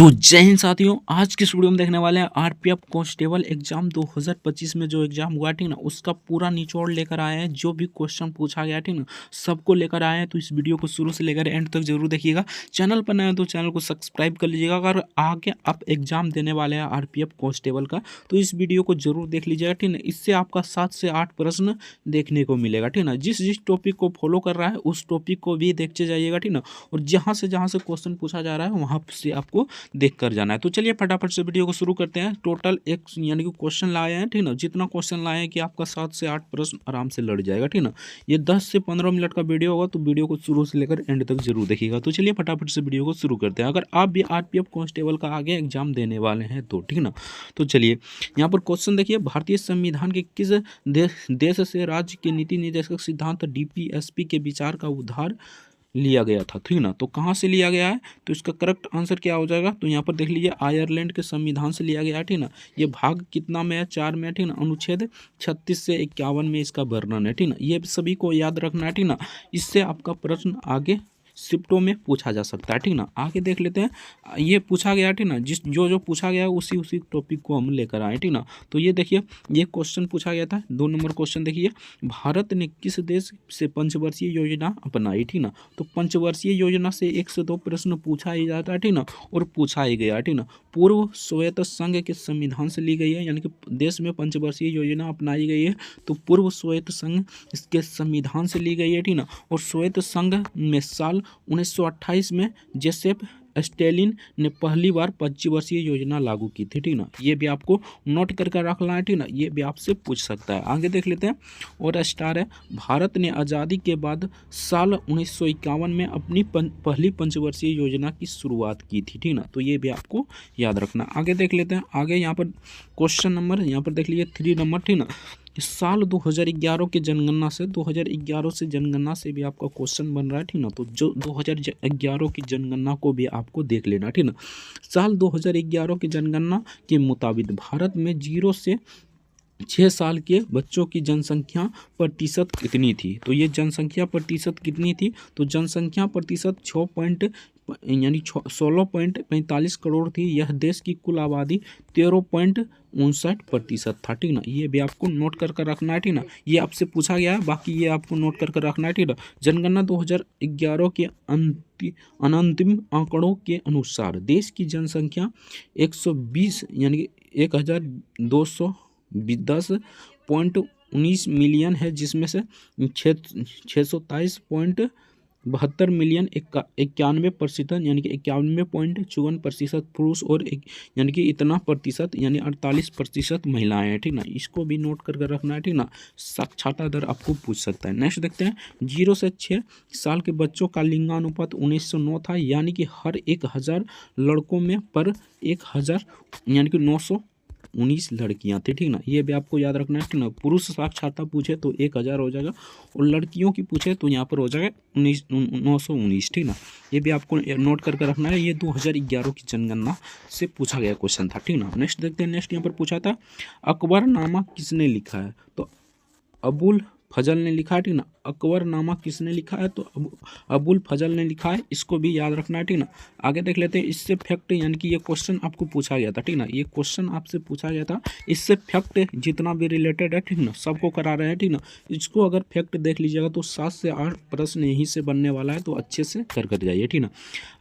तो जय हिंद साथियों, आज की इस वीडियो में देखने वाले हैं आरपीएफ कांस्टेबल एग्जाम 2025 में जो एग्जाम हुआ ठीक ना, उसका पूरा निचोड़ लेकर आए हैं। जो भी क्वेश्चन पूछा गया ठीक ना, सबको लेकर आए हैं। तो इस वीडियो को शुरू से लेकर एंड तक जरूर देखिएगा। चैनल पर नए हैं तो चैनल को सब्सक्राइब कर लीजिएगा। अगर आगे आप एग्जाम देने वाले हैं आरपीएफ कांस्टेबल का, तो इस वीडियो को जरूर देख लीजिएगा ठीक ना। इससे आपका 7 से 8 प्रश्न देखने को मिलेगा ठीक ना। जिस जिस टॉपिक को फॉलो कर रहा है उस टॉपिक को भी देखते जाइएगा ठीक ना। और जहाँ से क्वेश्चन पूछा जा रहा है वहाँ से आपको देख कर जाना है। तो चलिए फटाफट से वीडियो को शुरू करते हैं। टोटल एक यानी कि क्वेश्चन लाए हैं ठीक ना। जितना क्वेश्चन लाए हैं कि आपका 7 से 8 प्रश्न आराम से लड़ जाएगा ठीक ना। ये 10 से 15 मिनट का वीडियो होगा, तो वीडियो को शुरू से लेकर एंड तक जरूर देखिएगा। तो चलिए फटाफट से वीडियो को शुरू करते हैं। अगर आप भी आरपीएफ कांस्टेबल का आगे एग्जाम देने वाले हैं तो ठीक ना। तो चलिए यहाँ पर क्वेश्चन देखिए, भारतीय संविधान के किस देश से राज्य के नीति निर्देशक सिद्धांत डीपीएसपी के विचार का उधार लिया गया था ठीक ना। तो कहाँ से लिया गया है, तो इसका करेक्ट आंसर क्या हो जाएगा, तो यहाँ पर देख लीजिए आयरलैंड के संविधान से लिया गया है ठीक ना। ये भाग कितना में है, 4 में है ठीक ना। अनुच्छेद 36 से 51 में इसका वर्णन है ठीक ना। ये सभी को याद रखना है ठीक ना। इससे आपका प्रश्न आगे शिफ्टों में पूछा जा सकता है ठीक ना। आगे देख लेते हैं। ये पूछा गया ठीक ना, जिस जो पूछा गया उसी टॉपिक को हम लेकर आए ठीक ना। तो ये देखिए, ये क्वेश्चन पूछा गया था। 2 नंबर क्वेश्चन देखिए, भारत ने किस देश से पंचवर्षीय योजना अपनाई ठीक ना। तो पंचवर्षीय योजना से 1 से 2 प्रश्न पूछा ही जाता है ठीक ना, और पूछा ही गया ठीक ना। पूर्व सोवियत संघ के संविधान से ली गई है, यानी कि देश में पंचवर्षीय योजना अपनाई गई है तो पूर्व सोवियत संघ इसके संविधान से ली गई है ठीक ना। और सोवियत संघ में साल 1928 में जोसेफ स्टेलिन ने पहली बार 25 वर्षीय योजना लागू की थी ठीक ना। ये भी आपको नोट करके रखना है ठीक ना। ये भी आपसे पूछ सकता है। आगे देख लेते हैं। और स्टार है, भारत ने आज़ादी के बाद साल 1951 में अपनी पहली पंचवर्षीय योजना की शुरुआत की थी ठीक ना। तो ये भी आपको याद रखना। आगे देख लेते हैं। आगे यहाँ पर क्वेश्चन नंबर यहाँ पर देख लीजिए 3 नंबर ठीक ना। साल 2011 के जनगणना से 2011 से जनगणना से भी आपका क्वेश्चन बन रहा है ठीक ना। तो जो 2011 की जनगणना को भी आपको देख लेना ठीक ना। साल 2011 की जनगणना के मुताबिक भारत में 0 से 6 साल के बच्चों की जनसंख्या प्रतिशत कितनी थी। तो ये जनसंख्या प्रतिशत कितनी थी, तो जनसंख्या प्रतिशत 16.45 करोड़ थी। यह देश की कुल आबादी 13.59% था ठीक ना। ये भी आपको नोट कर रखना है ठीक ना। ये आपसे पूछा गया है, बाकी ये आपको नोट कर रखना है ठीक ना। जनगणना 2011 के अंतिम आंकड़ों के अनुसार देश की जनसंख्या 120 यानी कि 1210.19 मिलियन है, जिसमें से 627.72 मिलियन 91% यानी कि 91.54% पुरुष और यानी कि इतना प्रतिशत यानी 48% महिलाएं हैं ठीक ना। इसको भी नोट कर रखना है ठीक ना। साक्षरता दर आपको पूछ सकता है। नेक्स्ट देखते हैं। 0 से 6 साल के बच्चों का लिंगानुपात 1909 था, यानी कि हर 1000 लड़कों में पर 1000 यानी कि 919 लड़कियां थी ठीक ना। ये भी आपको याद रखना है ठीक ना। पुरुष साक्षरता पूछे तो 1000 हो जाएगा, और लड़कियों की पूछे तो यहाँ पर हो जाएगा 919 ठीक ना। ये भी आपको नोट करके रखना है। ये 2011 की जनगणना से पूछा गया क्वेश्चन था ठीक ना। नेक्स्ट देखते हैं। नेक्स्ट यहाँ पर पूछा था, अकबरनामा किसने लिखा है, तो अबुल फजल ने लिखा है ठीक ना। अकबरनामा किसने लिखा है, तो अबुल फजल ने लिखा है। इसको भी याद रखना है ठीक ना। आगे देख लेते हैं। इससे फैक्ट यानी कि ये क्वेश्चन आपको पूछा गया था ठीक ना। ये क्वेश्चन आपसे पूछा गया था। इससे फैक्ट जितना भी रिलेटेड है ठीक ना, सबको करा रहे हैं ठीक ना। इसको अगर फैक्ट देख लीजिएगा तो 7 से 8 प्रश्न यहीं से बनने वाला है, तो अच्छे से कर जाइए ठीक ना।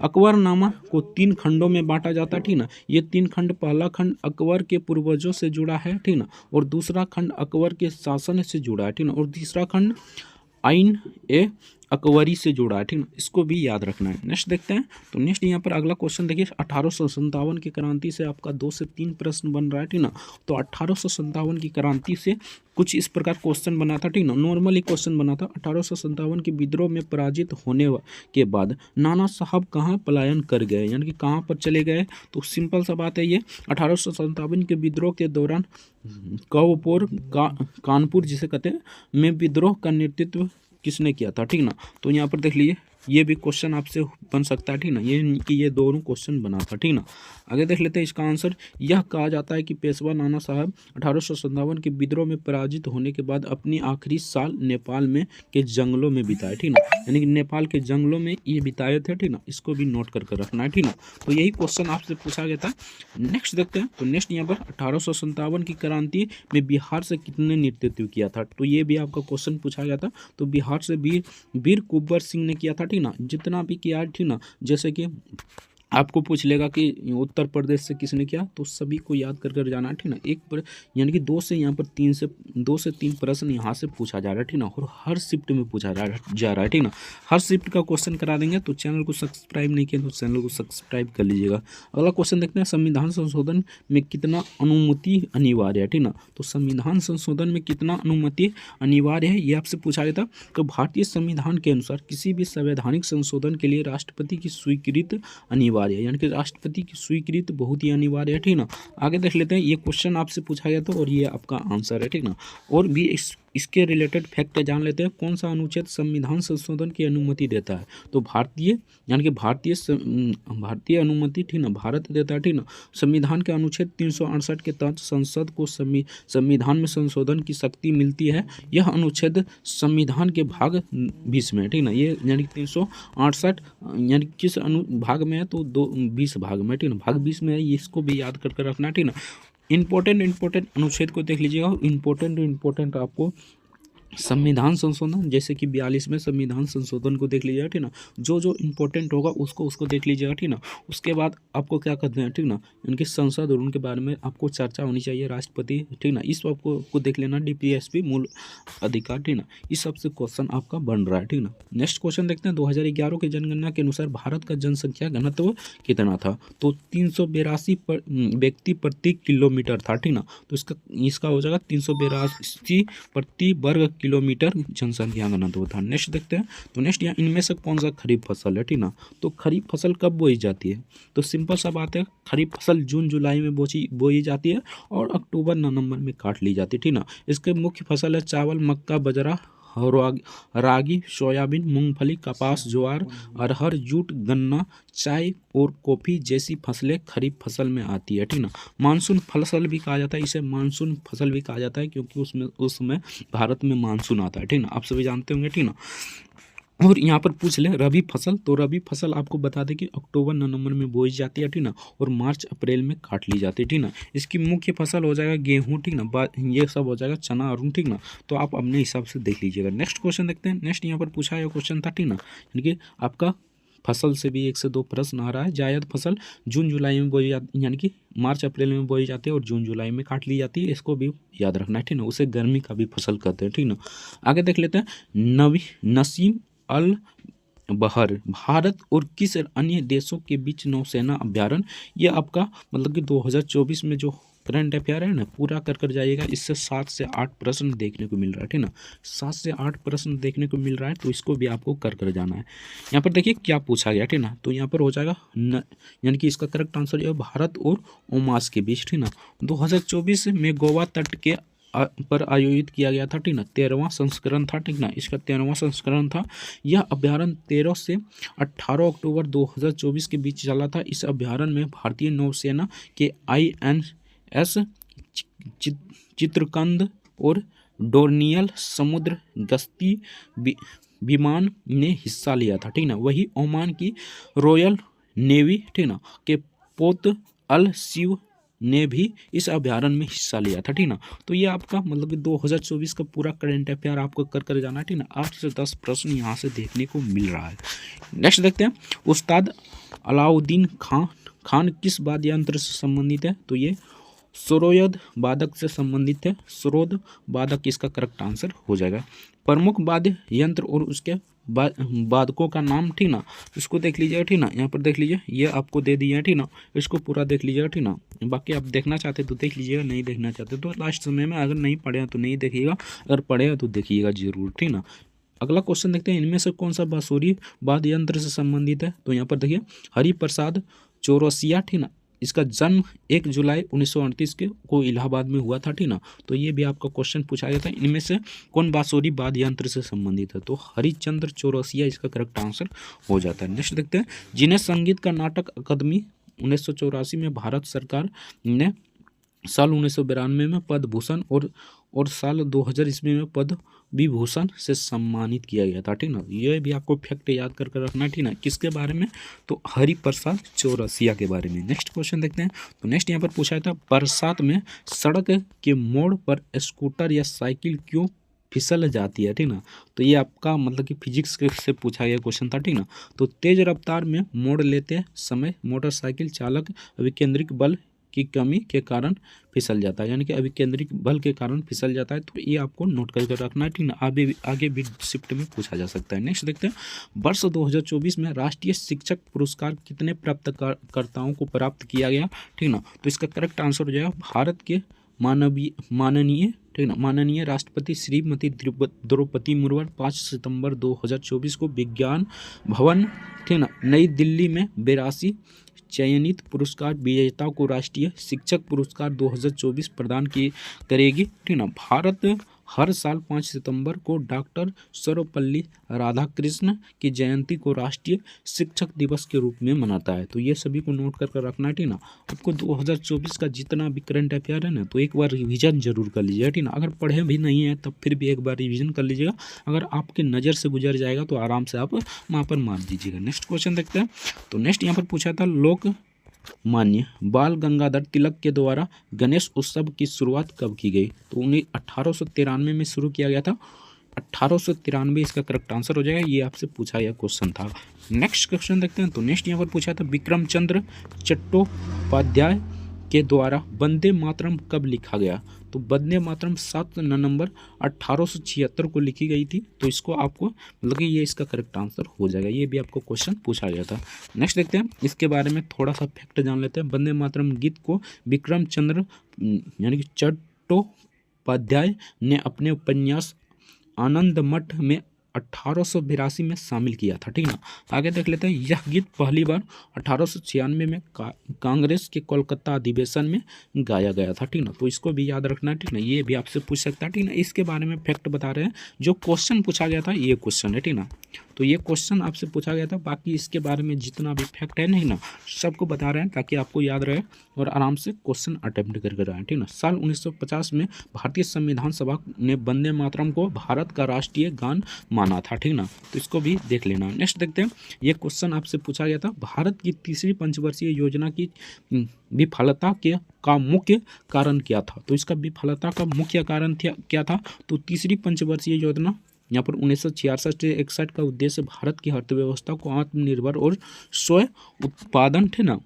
अकबरनामा को 3 खंडों में बांटा जाता है ठीक ना। ये 3 खंड, पहला खंड अकबर के पूर्वजों से जुड़ा है ठीक ना, और दूसरा खंड अकबर के शासन से जुड़ा है ठीक ना, और तीसरा खंड आइन ए अकबरी से जुड़ा है ठीक ना। इसको भी याद रखना है। नेक्स्ट देखते हैं। तो नेक्स्ट यहाँ पर अगला क्वेश्चन देखिए, 1857 की क्रांति से आपका 2 से 3 प्रश्न बन रहा है ठीक ना। तो 1857 की क्रांति से कुछ इस प्रकार क्वेश्चन बना था ठीक ना। नॉर्मली क्वेश्चन बना था। 1857 के विद्रोह में पराजित होने के बाद नाना साहब कहाँ पलायन कर गए, यानी कि कहाँ पर चले गए, तो सिंपल सा बात है। ये 1857 के विद्रोह के दौरान कानपुर जिसे कहते हैं में विद्रोह का नेतृत्व किसने किया था ठीक ना। तो यहाँ पर देख लीजिए ये भी क्वेश्चन आपसे बन सकता है, ठीक ना, ये कि ये दोनों क्वेश्चन बना था, ठीक ना। आगे देख लेते हैं इसका आंसर। यह कहा जाता है कि पेशवा नाना साहब 1857 के विद्रोह में पराजित होने के बाद अपनी आखिरी साल नेपाल में के जंगलों में बिताए, ठीक ना, यानी कि नेपाल के जंगलों में ये बिताए थे, ठीक ना, इसको भी नोट करके रखना है, ठीक ना। तो यही क्वेश्चन आपसे पूछा गया था। नेक्स्ट देखते हैं। तो नेक्स्ट यहाँ पर 1857 की क्रांति में बिहार से कितने नेतृत्व किया था, तो ये भी आपका क्वेश्चन पूछा गया था। तो बिहार से वीर कुंवर सिंह ने किया था, ठीक ना, जितना भी किया है, ठीक ना। जैसे कि आपको पूछ लेगा कि उत्तर प्रदेश से किसने किया, तो सभी को याद कर कर जाना है, ठीक ना। यानी कि दो से तीन प्रश्न यहाँ से पूछा जा रहा है, ठीक ना, और हर शिफ्ट में पूछा जा रहा है, ठीक ना। हर शिफ्ट का क्वेश्चन करा देंगे। तो चैनल को सब्सक्राइब नहीं किया तो चैनल को सब्सक्राइब कर लीजिएगा। अगला क्वेश्चन देखते हैं। संविधान संशोधन में कितना अनुमति अनिवार्य है, ठीक ना। तो संविधान संशोधन में कितना अनुमति अनिवार्य है, ये आपसे पूछा गया था। तो भारतीय संविधान के अनुसार किसी भी संवैधानिक संशोधन के लिए राष्ट्रपति की स्वीकृति अनिवार्य है, यानी कि राष्ट्रपति की स्वीकृति बहुत ही अनिवार्य है, ठीक ना। आगे देख लेते हैं। ये क्वेश्चन आपसे पूछा गया था और ये आपका आंसर है, ठीक ना। और भी इसके रिलेटेड फैक्ट जान लेते हैं। कौन सा अनुच्छेद संविधान संशोधन की अनुमति देता है, तो भारतीय यानी कि भारतीय अनुमति, ठीक ना, भारत देता है, ठीक ना। संविधान के अनुच्छेद 368 के तहत संसद को संविधान में संशोधन की शक्ति मिलती है। यह अनुच्छेद संविधान के भाग 20 में है, ठीक ना। ये यानी कि 368 यानी किस भाग में है, तो 20 भाग में, ठीक ना, भाग 20 में है। इसको भी याद करके रखना है, ठीक ना। इंपॉर्टेंट अनुच्छेद को देख लीजिएगा। इंपॉर्टेंट आपको संविधान संशोधन, जैसे कि 42 में संविधान संशोधन को देख लीजिएगा, ठीक ना। जो इंपॉर्टेंट होगा उसको देख लीजिएगा, ठीक ना। उसके बाद आपको क्या करते हैं, ठीक ना, इनके संसद और उनके बारे में आपको चर्चा होनी चाहिए, राष्ट्रपति, ठीक ना। इस आपको देख लेना, डीपीएसपी मूल अधिकार, ठीक ना। इस सबसे क्वेश्चन आपका बन रहा है, ठीक ना। नेक्स्ट क्वेश्चन देखते हैं। 2011 की जनगणना के अनुसार भारत का जनसंख्या घनत्व कितना था, तो 382 व्यक्ति प्रति किलोमीटर था, ठीक ना। तो इसका हो जाएगा 382 प्रति वर्ग किलोमीटर जनसंख्या घनत्व था। नेक्स्ट देखते हैं। तो नेक्स्ट यहाँ इनमें से कौन सा खरीफ फसल है, ठीक ना। तो खरीफ फसल कब बोई जाती है, तो सिंपल सा बात है, खरीफ फसल जून जुलाई में बोई जाती है और अक्टूबर नवंबर में काट ली जाती है, ठीक ना। इसके मुख्य फसल है चावल, मक्का, बाजरा, रागी, सोयाबीन, मूंगफली, कपास, ज्वार, अरहर, जूट, गन्ना, चाय और कॉफ़ी जैसी फसलें खरीफ फसल में आती है, ठीक ना। मानसून फसल भी कहा जाता है, इसे मानसून फसल भी कहा जाता है क्योंकि उसमें भारत में मानसून आता है, ठीक ना, आप सभी जानते होंगे, ठीक ना। और यहाँ पर पूछ ले रबी फसल, तो रबी फसल आपको बता दें कि अक्टूबर नवंबर में बोई जाती है, ठीक ना, और मार्च अप्रैल में काट ली जाती है, ठीक ना। इसकी मुख्य फसल हो जाएगा गेहूँ, ठीक ना, ये सब हो जाएगा चना अरुण, ठीक ना। तो आप अपने हिसाब से देख लीजिएगा। नेक्स्ट क्वेश्चन देखते हैं। नेक्स्ट यहाँ पर पूछा है क्वेश्चन था, ठीक ना, यानी कि आपका फसल से भी 1 से 2 प्रश्न आ रहा है। जायद फसल जून जुलाई में बोई जाती, यानी कि मार्च अप्रैल में बोई जाती है और जून जुलाई में काट ली जाती है, इसको भी याद रखना है, ठीक ना। उसे गर्मी का भी फसल कहते हैं, ठीक ना। आगे देख लेते हैं। नसीम अल बहर भारत और किस अन्य देशों के बीच नौसेना अभ्यारण्य, ये आपका मतलब कि 2024 में जो करंट अफेयर है ना, पूरा कर जाइएगा। इससे 7 से 8 प्रश्न देखने को मिल रहा है, ठीक ना। 7 से 8 प्रश्न देखने को मिल रहा है, तो इसको भी आपको कर जाना है। यहाँ पर देखिए क्या पूछा गया, ठीक ना। तो यहाँ पर हो जाएगा यानी कि इसका करेक्ट आंसर है भारत और ओमास के बीच, ठीक ना। 2024 में गोवा तट के पर आयोजित किया गया था, ठीक ना। 13वां संस्करण था, ठीक ना। इसका 13वां संस्करण था। यह अभ्यारण्य 13 से 18 अक्टूबर 2024 के बीच चला था। इस अभ्यारण्य में भारतीय नौसेना के INS चित्रकंद और डोर्नियल समुद्र गश्ती विमान ने हिस्सा लिया था, ठीक ना। वही ओमान की रॉयल नेवी, ठीक ना, के पोत अल शिव ने भी इस अभ्यारण्य में हिस्सा लिया था, ठीक ना। तो ये आपका मतलब कि 2024 का पूरा करंट अफेयर आपको कर जाना है, ठीक ना। 8 से 10 प्रश्न यहाँ से देखने को मिल रहा है। नेक्स्ट देखते हैं। उस्ताद अलाउद्दीन खान किस वाद्य यंत्र से संबंधित है, तो ये सरोद वादक से संबंधित है। सरोद वादक इसका करेक्ट आंसर हो जाएगा। प्रमुख वाद्य यंत्र और उसके वादकों का नाम, ठीक ना, इसको देख लीजिएगा, ठीक ना। यहाँ पर देख लीजिए, ये आपको दे दिया है, ठीक ना। इसको पूरा देख लीजिएगा, ठीक ना। बाकी आप देखना चाहते तो देख लीजिएगा, नहीं देखना चाहते तो लास्ट समय में, अगर नहीं पढ़े तो नहीं देखिएगा, अगर पढ़े तो देखिएगा जरूर, ठीक ना। अगला क्वेश्चन देखते हैं। इनमें से कौन सा बांसुरी वाद्य यंत्र से संबंधित है, तो यहाँ पर देखिए हरिप्रसाद चौरसिया, ठीक ना, इसका जन्म 1 जुलाई 1938 के को इलाहाबाद में हुआ था, ठीक ना। तो ये भी आपका क्वेश्चन पूछा गया था। इनमें से कौन बांसुरी वाद्य यंत्र से संबंधित है? तो हरिश्चंद्र चौरसिया इसका करेक्ट आंसर हो जाता है। नेक्स्ट देखते हैं, जिन्हें संगीत का नाटक अकादमी 1984 में भारत सरकार ने साल 1992 में पद्म भूषण और साल 2000 ईस्वी में पद्म विभूषण से सम्मानित किया गया था, ठीक ना। ये भी आपको फैक्ट याद करके रखना है, ठीक ना। किसके बारे में? तो हरिप्रसाद चौरसिया के बारे में। नेक्स्ट क्वेश्चन देखते हैं। तो नेक्स्ट यहाँ पर पूछा था, बरसात में सड़क के मोड़ पर स्कूटर या साइकिल क्यों फिसल जाती है, ठीक ना। तो ये आपका मतलब कि फिजिक्स से पूछा गया क्वेश्चन था, ठीक ना। तो तेज रफ्तार में मोड़ लेते समय मोटरसाइकिल चालक अभिकेंद्रिक बल की कमी के कारण फिसल जाता है, यानी कि अभिकेंद्रिक बल के कारण फिसल जाता है। तो ये आपको नोट करके रखना है, ठीक ना। आगे भी शिफ्ट में पूछा जा सकता है। नेक्स्ट देखते हैं, वर्ष 2024 में राष्ट्रीय शिक्षक पुरस्कार कितने प्राप्तकर्ताओं को प्राप्त किया गया, ठीक ना। तो इसका करेक्ट आंसर हो जाएगा भारत के माननीय ठीक ना माननीय राष्ट्रपति श्रीमती द्रौपदी मुर्मू 5 सितंबर 2024 को विज्ञान भवन, ठीक ना, नई दिल्ली में 82 चयनित पुरस्कार विजेताओं को राष्ट्रीय शिक्षक पुरस्कार 2024 प्रदान करेगी, ठीक ना। भारत हर साल 5 सितंबर को डॉक्टर सर्वपल्ली राधाकृष्ण की जयंती को राष्ट्रीय शिक्षक दिवस के रूप में मनाता है। तो ये सभी को नोट करके रखना है, ठीक ना। आपको 2024 का जितना भी करंट अफेयर है ना, तो एक बार रिवीजन जरूर कर लीजिएगा, ठीक ना। अगर पढ़े भी नहीं है तब फिर भी एक बार रिवीजन कर लीजिएगा। अगर आपके नज़र से गुजर जाएगा तो आराम से आप वहाँ पर मार दीजिएगा। नेक्स्ट क्वेश्चन देखते हैं। तो नेक्स्ट यहाँ पर पूछा था, लोक मान्य बाल गंगाधर तिलक के द्वारा गणेश उत्सव की शुरुआत कब की गई? तो 1893 में शुरू किया गया था। 1893 इसका करेक्ट आंसर हो जाएगा। ये आपसे पूछा गया क्वेश्चन था। नेक्स्ट क्वेश्चन देखते हैं। तो नेक्स्ट यहाँ पर पूछा था, विक्रम चंद्र चट्टोपाध्याय के द्वारा वंदे मातरम कब लिखा गया? तो वंदे मातरम 7 नवंबर 1876 को लिखी गई थी। तो इसको आपको मतलब कि ये इसका करेक्ट आंसर हो जाएगा। ये भी आपको क्वेश्चन पूछा गया था। नेक्स्ट देखते हैं, इसके बारे में थोड़ा सा फैक्ट जान लेते हैं। वंदे मातरम गीत को विक्रम चंद्र यानी कि चट्टोपाध्याय ने अपने उपन्यास आनंद मठ में 1882 में शामिल किया था, ठीक ना। आगे देख लेते हैं, यह गीत पहली बार 1896 में कांग्रेस के कोलकाता अधिवेशन में गाया गया था, ठीक ना। तो इसको भी याद रखना है, ठीक ना। ये भी आपसे पूछ सकता है, ठीक ना। इसके बारे में फैक्ट बता रहे हैं। जो क्वेश्चन पूछा गया था ये क्वेश्चन है, ठीक ना। तो ये क्वेश्चन आपसे पूछा गया था। बाकी इसके बारे में जितना भी फैक्ट है नहीं ना, सबको बता रहे हैं ताकि आपको याद रहे और आराम से क्वेश्चन अटेम्प्ट करके रहे, ठीक ना। साल 1950 में भारतीय संविधान सभा ने वंदे मातरम को भारत का राष्ट्रीय गान माना था, ठीक ना। तो इसको भी देख लेना। नेक्स्ट देखते हैं, ये क्वेश्चन आपसे पूछा गया था, भारत की तीसरी पंचवर्षीय योजना की विफलता का मुख्य कारण क्या था? तो इसका विफलता का मुख्य कारण क्या था? तो तीसरी पंचवर्षीय योजना यहाँ पर 1966 से 61 का उद्देश्य भारत की अर्थव्यवस्था को आत्मनिर्भर और स्व उत्पादन, ठीक ना,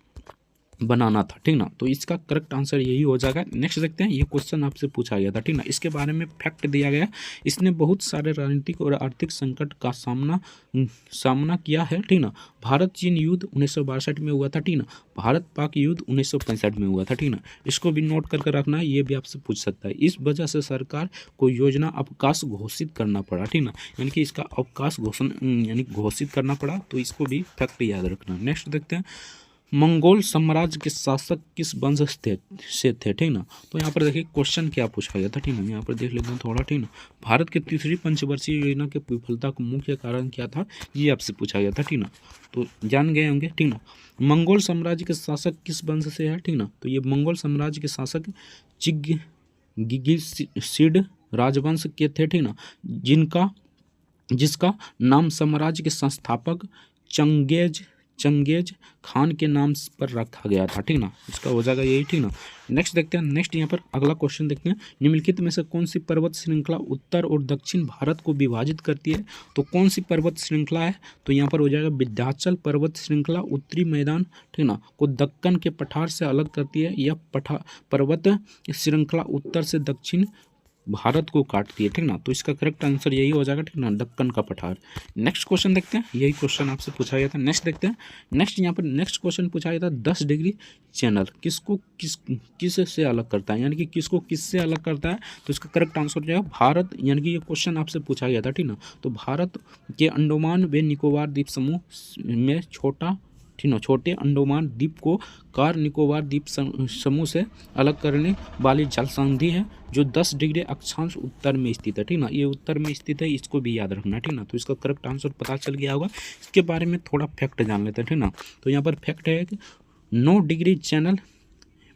बनाना था, ठीक ना। तो इसका करेक्ट आंसर यही हो जाएगा। नेक्स्ट देखते हैं, ये क्वेश्चन आपसे पूछा गया था, ठीक ना। इसके बारे में फैक्ट दिया गया, इसने बहुत सारे राजनीतिक और आर्थिक संकट का सामना किया है, ठीक ना। भारत चीन युद्ध 1962 में हुआ था, ठीक ना। भारत पाक युद्ध 1965 में हुआ था, ठीक ना। इसको भी नोट करके रखना है, ये भी आपसे पूछ सकता है। इस वजह से सरकार को योजना अवकाश घोषित करना पड़ा, ठीक ना, यानी कि इसका अवकाश घोषित करना पड़ा। तो इसको भी फैक्ट याद रखना। नेक्स्ट देखते हैं, मंगोल साम्राज्य के शासक किस वंश से थे, ठीक ना। तो यहाँ पर देखिए क्वेश्चन क्या पूछा गया था, ठीक ना। यहाँ पर देख लेते हैं थोड़ा, ठीक ना। भारत की तीसरी पंचवर्षीय योजना के विफलता का मुख्य कारण क्या था, ये आपसे पूछा गया था, ठीक ना। तो जान गए होंगे, ठीक ना। मंगोल साम्राज्य के शासक किस वंश से है, ठीक ना। तो ये मंगोल साम्राज्य के शासक गिगिसिड राजवंश के थे, ठीक ना, जिसका नाम साम्राज्य के संस्थापक चंगेज खान के नाम पर रखा गया था, ठीक ना। इसका हो जाएगा यही, ठीक ना। नेक्स्ट देखते हैं। नेक्स्ट यहाँ पर अगला क्वेश्चन देखते हैं, निम्नलिखित में से कौन सी पर्वत श्रृंखला उत्तर और दक्षिण भारत को विभाजित करती है? तो कौन सी पर्वत श्रृंखला है? तो यहाँ पर हो जाएगा विंध्याचल पर्वत श्रृंखला उत्तरी मैदान, ठीक ना, को दक्कन के पठार से अलग करती है। यह पर्वत श्रृंखला उत्तर से दक्षिण भारत को काटती है, ठीक ना। तो इसका करेक्ट आंसर यही हो जाएगा, ठीक ना, दक्कन का पठार। नेक्स्ट क्वेश्चन देखते हैं, यही क्वेश्चन आपसे पूछा गया था। नेक्स्ट देखते हैं। नेक्स्ट यहाँ पर नेक्स्ट क्वेश्चन पूछा गया था, 10 डिग्री चैनल किस से अलग करता है, यानी कि किसको किससे अलग करता है? तो इसका करेक्ट आंसर हो जाएगा भारत, यानी कि ये क्वेश्चन आपसे पूछा गया था, ठीक ना। तो भारत के अंडमान व निकोबार द्वीप समूह में छोटा ठीक ना, छोटे अंडमान द्वीप को कार निकोबार द्वीप समूह से अलग करने वाली जल संधि है जो 10 डिग्री अक्षांश उत्तर में स्थित है। ठीक ना, ये उत्तर में स्थित है, इसको भी याद रखना। ठीक ना, तो इसका करेक्ट आंसर पता चल गया होगा। इसके बारे में थोड़ा फैक्ट जान लेते हैं। ठीक ना, तो यहाँ पर फैक्ट है कि 9 डिग्री चैनल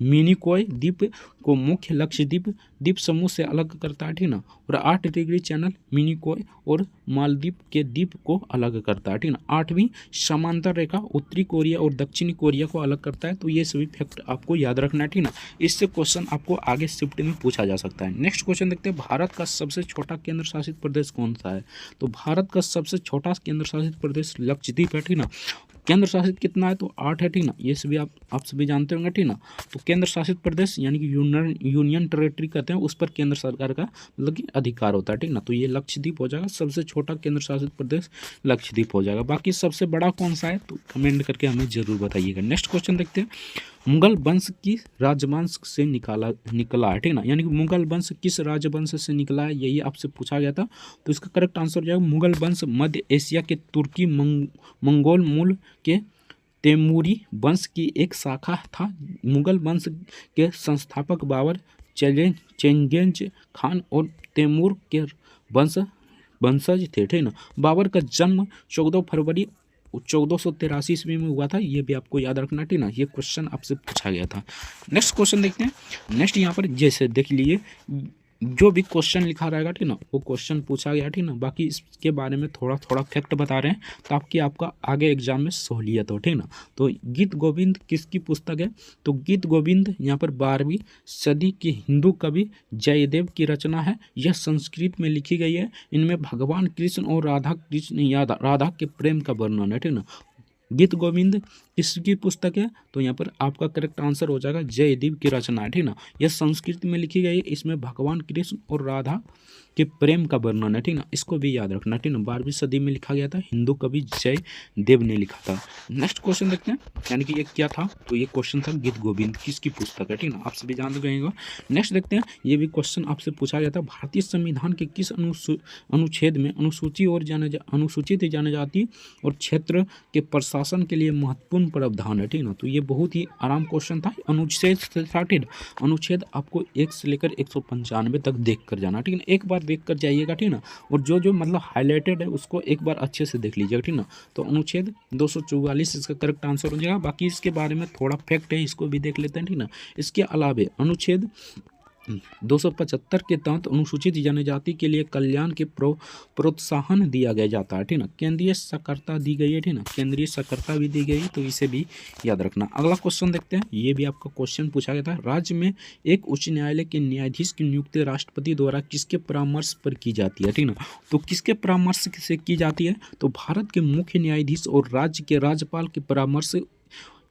मिनिकॉय द्वीप को मुख्य लक्षद्वीप द्वीप समूह से अलग करता है। ठीक ना, और 8 डिग्री चैनल मिनिकॉय और मालदीव के द्वीप को अलग करता है। ठीक ना, 8वीं समांतर रेखा उत्तरी कोरिया और दक्षिणी कोरिया को अलग करता है। तो ये सभी फैक्ट आपको याद रखना है। ठीक ना, इससे क्वेश्चन आपको आगे शिफ्ट में पूछा जा सकता है। नेक्स्ट क्वेश्चन देखते हैं, भारत का सबसे छोटा केंद्र शासित प्रदेश कौन सा है? तो भारत का सबसे छोटा केंद्र शासित प्रदेश लक्षद्वीप है। ठीक ना, केंद्र शासित कितना है? तो 8 है। ठीक ना, ये सभी आप सभी जानते होंगे। ठीक ना, तो केंद्र शासित प्रदेश यानी कि यूनियन टेरेटरी कहते हैं, उस पर केंद्र सरकार का मतलब कि अधिकार होता है। ठीक ना, तो ये लक्षद्वीप हो जाएगा, सबसे छोटा केंद्र शासित प्रदेश लक्षद्वीप हो जाएगा। बाकी सबसे बड़ा कौन सा है तो कमेंट करके हमें जरूर बताइएगा। नेक्स्ट क्वेश्चन देखते हैं, मुगल वंश की राजवंश से निकला है। ठीक ना, यानी कि मुगल वंश किस राजवंश से निकला है, यही आपसे पूछा गया था। तो इसका करेक्ट आंसर हो जाएगा मुगल वंश मध्य एशिया के तुर्की मंगोल मूल के तैमूरी वंश की एक शाखा था। मुगल वंश के संस्थापक बाबर, चेंगिज खान और तैमूर के वंशज थे। ठीक ना, बाबर का जन्म 14 फरवरी 1483 ईस्वी में हुआ था। ये भी आपको याद रखना। ठीक ना, ये क्वेश्चन आपसे पूछा गया था। नेक्स्ट क्वेश्चन देखते हैं। नेक्स्ट यहाँ पर जैसे देख लीजिए, जो भी क्वेश्चन लिखा रहेगा, ठीक ना, वो क्वेश्चन पूछा गया। ठीक ना, बाकी इसके बारे में थोड़ा थोड़ा फैक्ट बता रहे हैं ताकि आपका आगे एग्जाम में सहूलियत हो। ठीक ना, तो गीत गोविंद किसकी पुस्तक है? तो गीत गोविंद यहाँ पर 12वीं सदी के हिंदू कवि जयदेव की रचना है। यह संस्कृत में लिखी गई है। इनमें भगवान कृष्ण और राधा के प्रेम का वर्णन है। ठीक ना, गीत गोविंद किसकी पुस्तक है? तो यहाँ पर आपका करेक्ट आंसर हो जाएगा जयदेव की रचना है। ठीक ना, यह संस्कृत में लिखी गई है। इसमें भगवान कृष्ण और राधा के प्रेम का वर्णन है। ठीक ना, इसको भी याद रखना। ठीक ना, 12वीं सदी में लिखा गया था, हिंदू कवि जयदेव ने लिखा था। नेक्स्ट क्वेश्चन देखते हैं, यानी कि ये क्या था? तो ये क्वेश्चन था गीत गोविंद किसकी पुस्तक है। ठीक ना, आप सभी जान गएगा। नेक्स्ट देखते हैं, ये भी क्वेश्चन आपसे पूछा गया था, भारतीय संविधान के किस अनुच्छेद में अनुसूचित जनजाति और क्षेत्र के प्रशासन के लिए महत्वपूर्ण प्रावधान है? ठीक ना, तो ये बहुत ही आराम क्वेश्चन था। अनुच्छेद आपको 1 से लेकर 195 तक देख कर जाना। ठीक ना, एक बार देख कर जाइएगा। ठीक ना, और जो मतलब हाईलाइटेड है उसको एक बार अच्छे से देख लीजिएगा। ठीक ना, तो अनुच्छेद 244 इसका करेक्ट आंसर हो जाएगा। बाकी इसके बारे में थोड़ा फैक्ट है, इसको भी देख लेते हैं। ठीक ना, इसके अलावे अनुच्छेद 275 के तहत अनुसूचित जनजाति के लिए कल्याण के प्रोत्साहन दिया गया जाता है। ठीक ना, केंद्रीय साक्षरता दी गई है। ठीक ना, केंद्रीय साक्षरता भी दी गई है, तो इसे भी याद रखना। अगला क्वेश्चन देखते हैं, ये भी आपका क्वेश्चन पूछा गया था, राज्य में एक उच्च न्यायालय के न्यायाधीश की नियुक्ति राष्ट्रपति द्वारा किसके परामर्श पर की जाती है? ठीक ना, तो किसके परामर्श से की जाती है? तो भारत के मुख्य न्यायाधीश और राज्य के राज्यपाल के परामर्श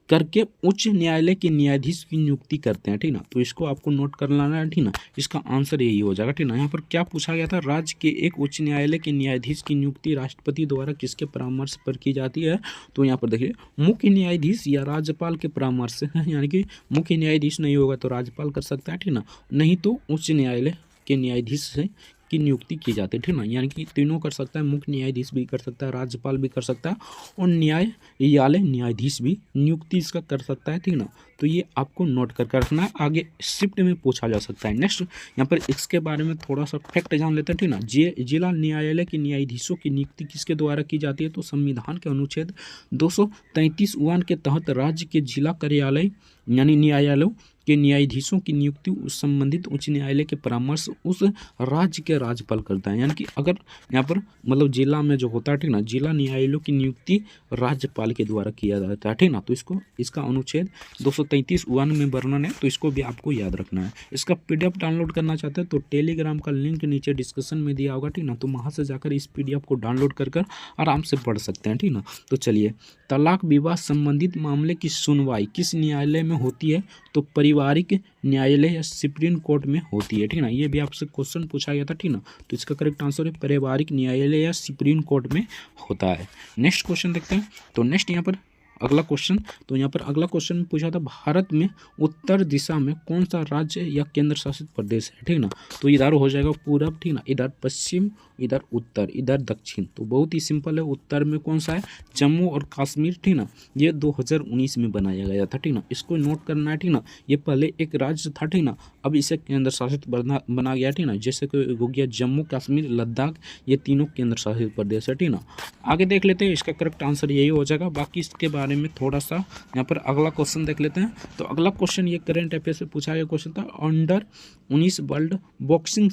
करके उच्च न्यायालय के न्यायाधीश की नियुक्ति करते हैं। ठीक ना, तो इसको आपको नोट कर लेना है। ठीक ना, इसका आंसर यही हो जाएगा। ठीक ना, यहाँ पर क्या पूछा गया था, राज्य के एक उच्च न्यायालय के न्यायाधीश की नियुक्ति राष्ट्रपति द्वारा किसके परामर्श पर की जाती है? तो यहाँ पर देखिए, मुख्य न्यायाधीश या राज्यपाल के परामर्श से है, यानी कि मुख्य न्यायाधीश नहीं होगा तो राज्यपाल कर सकता है। ठीक ना, नहीं तो उच्च न्यायालय के न्यायाधीश से की नियुक्ति की जाती है। ठीक ना, यानी कि तीनों कर सकता है, मुख्य न्यायाधीश भी कर सकता है, राज्यपाल भी कर सकता है और न्यायालय न्यायाधीश भी नियुक्ति इसका कर सकता है। ठीक ना, तो ये आपको नोट कर रखना है, आगे शिफ्ट में पूछा जा सकता है। नेक्स्ट यहाँ पर इसके बारे में थोड़ा सा फैक्ट जान लेते हैं। ठीक ना, जिला न्यायालय के न्यायाधीशों की नियुक्ति किसके द्वारा की जाती है? तो संविधान के अनुच्छेद 233 के तहत राज्य के जिला कार्यालय यानी न्यायालयों के न्यायाधीशों की नियुक्ति उस संबंधित उच्च न्यायालय के परामर्श उस राज्य के राज्यपाल करता है। यानी कि अगर यहाँ पर मतलब जिला में जो होता है, ठीक ना, जिला न्यायालयों की नियुक्ति राज्यपाल के द्वारा किया जाता है। ठीक ना, तो इसका अनुच्छेद 233 में वर्णन है, तो इसको भी आपको याद रखना है। इसका PDF डाउनलोड करना चाहते हैं तो टेलीग्राम का लिंक नीचे डिस्क्रिप्शन में दिया होगा। ठीक ना, तो वहाँ से जाकर इस PDF को डाउनलोड कर आराम से पढ़ सकते हैं। ठीक ना, तो चलिए, तलाक विवाह संबंधित मामले की सुनवाई किस न्यायालय में होती है? तो पारिवारिक न्यायालय या सुप्रीम कोर्ट में होती है। ठीक ना, ये भी आपसे क्वेश्चन पूछा गया था। ठीक ना, तो इसका करेक्ट आंसर है पारिवारिक न्यायालय या सुप्रीम कोर्ट में होता है। नेक्स्ट क्वेश्चन देखते हैं। तो नेक्स्ट यहाँ पर अगला क्वेश्चन, तो यहाँ पर अगला क्वेश्चन में पूछा था भारत में उत्तर दिशा में कौन सा राज्य या केंद्र शासित प्रदेश है, ठीक ना। तो इधर हो जाएगा पूरब, ठीक ना, इधर पश्चिम, इधर उत्तर, इधर दक्षिण। तो बहुत ही सिंपल है, उत्तर में कौन सा है, जम्मू और कश्मीर, ठीक ना। ये 2019 में बनाया गया था, ठीक ना, इसको नोट करना है, ठीक ना। ये पहले एक राज्य था, ठीक ना, अब इसे केंद्र शासित बना गया, ठीक ना। जैसे कि हो गया जम्मू कश्मीर, लद्दाख, ये तीनों केंद्र शासित प्रदेश है, ठीक ना। आगे देख लेते हैं, इसका करेक्ट आंसर यही हो जाएगा। बाकी इसके बारे में थोड़ा सा यहाँ पर अगला क्वेश्चन देख लेते हैं। तो अगला क्वेश्चन ये करंट अफेयर से पूछा गया क्वेश्चन था, अंडर 19 वर्ल्ड बॉक्सिंग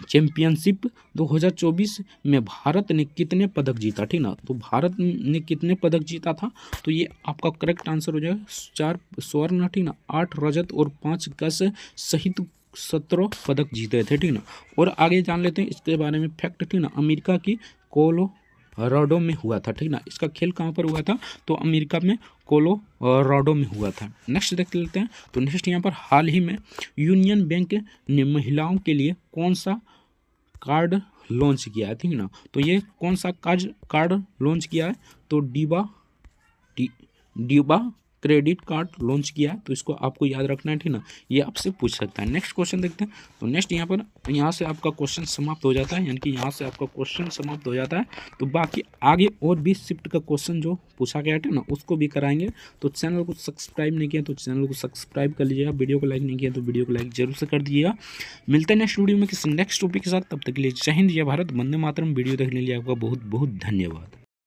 चैंपियनशिप 2024 में भारत ने कितने पदक जीता, ठीक ना। तो भारत ने कितने पदक जीता था, तो ये आपका करेक्ट आंसर हो जाएगा 4 स्वर्ण, ठीक ना, 8 रजत और 5 कांस्य सहित 17 पदक जीते थे, ठीक ना। और आगे जान लेते हैं इसके बारे में फैक्ट, ठीक ना। अमेरिका की कोलोराडो में हुआ था, ठीक ना। इसका खेल कहाँ पर हुआ था, तो अमेरिका में कोलोराडो में हुआ था। नेक्स्ट देख लेते हैं, तो नेक्स्ट यहाँ पर हाल ही में यूनियन बैंक ने महिलाओं के लिए कौन सा कार्ड लॉन्च किया है, ठीक ना। तो ये कौन सा कार्ड लॉन्च किया है, तो डीबा क्रेडिट कार्ड लॉन्च किया है। तो इसको आपको याद रखना है, ठीक ना, ये आपसे पूछ सकता है। नेक्स्ट क्वेश्चन देखते हैं, तो नेक्स्ट यहाँ से आपका क्वेश्चन समाप्त हो जाता है, यानी कि यहाँ से आपका क्वेश्चन समाप्त हो जाता है। तो बाकी आगे और भी शिफ्ट का क्वेश्चन जो पूछा गया है ना, उसको भी कराएंगे। तो चैनल को सब्सक्राइब नहीं किया तो चैनल को सब्सक्राइब कर लीजिएगा, वीडियो को लाइक नहीं किया तो वीडियो को लाइक जरूर से कर दीजिएगा। मिलते हैं नेक्स्ट वीडियो में किसी नेक्स्ट टॉपिक के साथ, तब तक के लिए जय हिंद जय भारत, वंदे मातरम। वीडियो देखने के लिए आपका बहुत बहुत धन्यवाद।